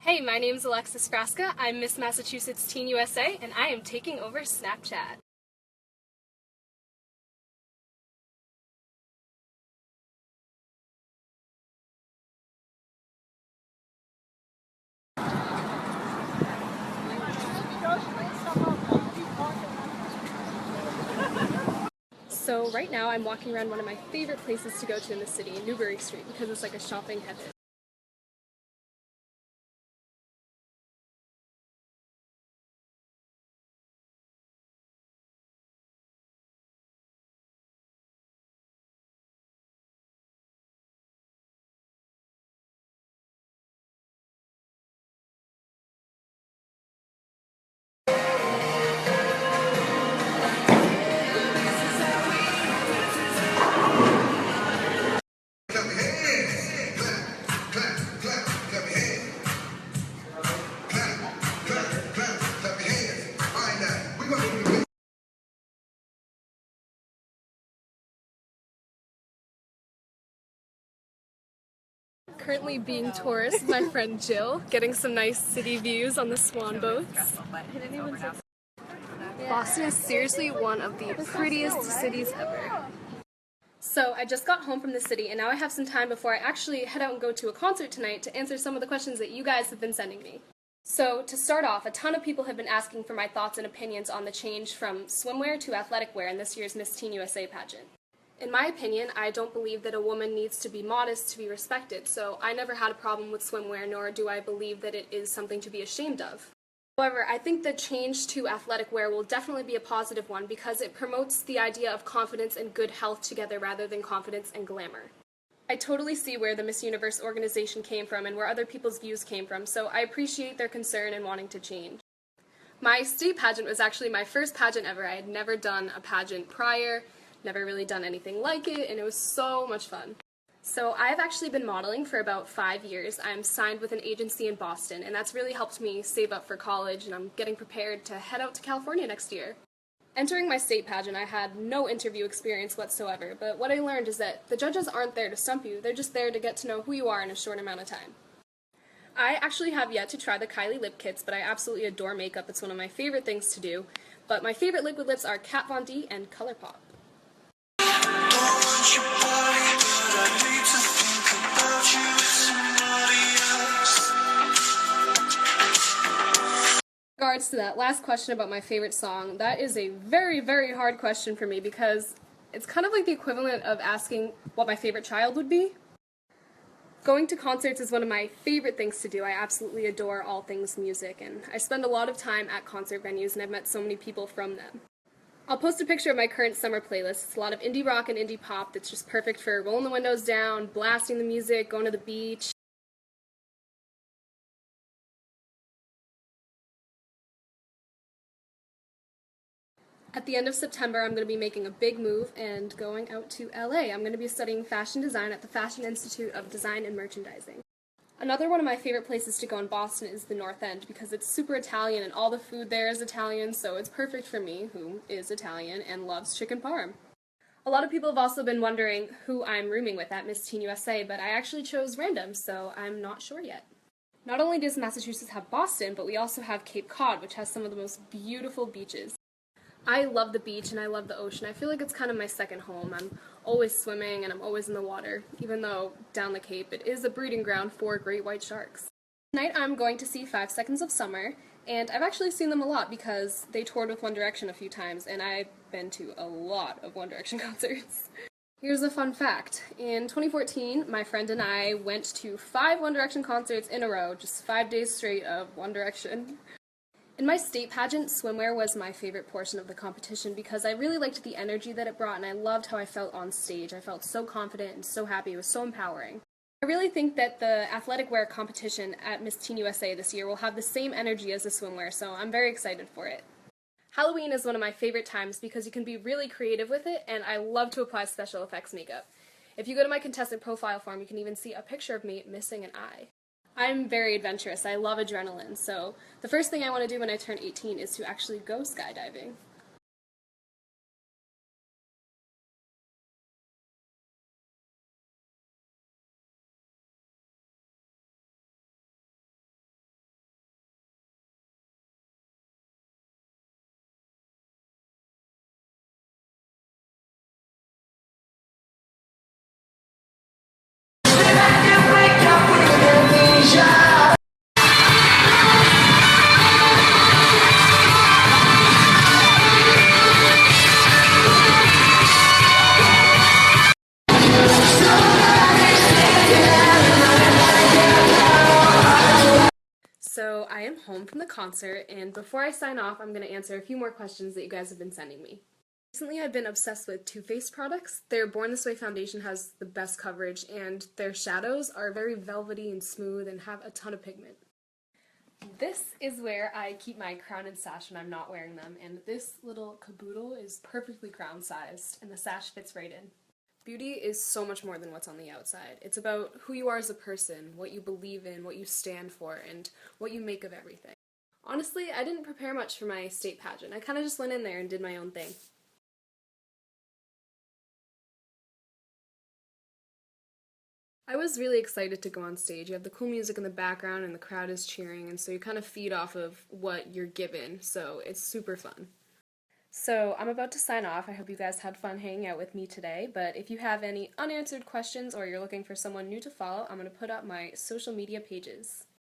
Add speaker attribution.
Speaker 1: Hey, my name's Alexis Frasca. I'm Miss Massachusetts Teen USA, and I am taking over Snapchat. So right now I'm walking around one of my favorite places to go to in the city, Newbury Street, because it's like a shopping heaven. Currently being tourist with my friend Jill, getting some nice city views on the swan boats. Boston is seriously one of the prettiest cities ever. So I just got home from the city and now I have some time before I actually head out and go to a concert tonight to answer some of the questions that you guys have been sending me. So to start off, a ton of people have been asking for my thoughts and opinions on the change from swimwear to athletic wear in this year's Miss Teen USA pageant. In my opinion, I don't believe that a woman needs to be modest to be respected, so I never had a problem with swimwear, nor do I believe that it is something to be ashamed of. However, I think the change to athletic wear will definitely be a positive one because it promotes the idea of confidence and good health together rather than confidence and glamour. I totally see where the Miss Universe organization came from and where other people's views came from, so I appreciate their concern and wanting to change. My state pageant was actually my first pageant ever. I had never done a pageant prior, never really done anything like it, and it was so much fun. So I've actually been modeling for about 5 years. I'm signed with an agency in Boston, and that's really helped me save up for college, and I'm getting prepared to head out to California next year. Entering my state pageant, I had no interview experience whatsoever, but what I learned is that the judges aren't there to stump you, they're just there to get to know who you are in a short amount of time. I actually have yet to try the Kylie lip kits, but I absolutely adore makeup. It's one of my favorite things to do. But my favorite liquid lips are Kat Von D and ColourPop. In regards to that last question about my favorite song, that is a very, very hard question for me because it's kind of like the equivalent of asking what my favorite child would be. Going to concerts is one of my favorite things to do. I absolutely adore all things music, and I spend a lot of time at concert venues, and I've met so many people from them. I'll post a picture of my current summer playlist. It's a lot of indie rock and indie pop that's just perfect for rolling the windows down, blasting the music, going to the beach. At the end of September, I'm going to be making a big move and going out to LA. I'm going to be studying fashion design at the Fashion Institute of Design and Merchandising. Another one of my favorite places to go in Boston is the North End because it's super Italian and all the food there is Italian, so it's perfect for me, who is Italian and loves chicken parm. A lot of people have also been wondering who I'm rooming with at Miss Teen USA, but I actually chose random, so I'm not sure yet. Not only does Massachusetts have Boston, but we also have Cape Cod, which has some of the most beautiful beaches. I love the beach and I love the ocean. I feel like it's kind of my second home. I'm always swimming and I'm always in the water, even though down the Cape it is a breeding ground for great white sharks. Tonight I'm going to see 5 Seconds of Summer, and I've actually seen them a lot because they toured with One Direction a few times, and I've been to a lot of One Direction concerts. Here's a fun fact. In 2014, my friend and I went to 5 One Direction concerts in a row, just 5 days straight of One Direction. In my state pageant, swimwear was my favorite portion of the competition because I really liked the energy that it brought and I loved how I felt on stage. I felt so confident and so happy. It was so empowering. I really think that the athletic wear competition at Miss Teen USA this year will have the same energy as the swimwear, so I'm very excited for it. Halloween is one of my favorite times because you can be really creative with it, and I love to apply special effects makeup. If you go to my contestant profile form, you can even see a picture of me missing an eye. I'm very adventurous. I love adrenaline, so the first thing I want to do when I turn 18 is to actually go skydiving. am home from the concert, and before I sign off, I'm going to answer a few more questions that you guys have been sending me. Recently, I've been obsessed with Too Faced products. Their Born This Way foundation has the best coverage, and their shadows are very velvety and smooth and have a ton of pigment. This is where I keep my crown and sash when I'm not wearing them, and this little caboodle is perfectly crown-sized, and the sash fits right in. Beauty is so much more than what's on the outside. It's about who you are as a person, what you believe in, what you stand for, and what you make of everything. Honestly, I didn't prepare much for my state pageant. I kind of just went in there and did my own thing. I was really excited to go on stage. You have the cool music in the background and the crowd is cheering, and so you kind of feed off of what you're given, so it's super fun. So I'm about to sign off. I hope you guys had fun hanging out with me today, but if you have any unanswered questions or you're looking for someone new to follow, I'm going to put up my social media pages.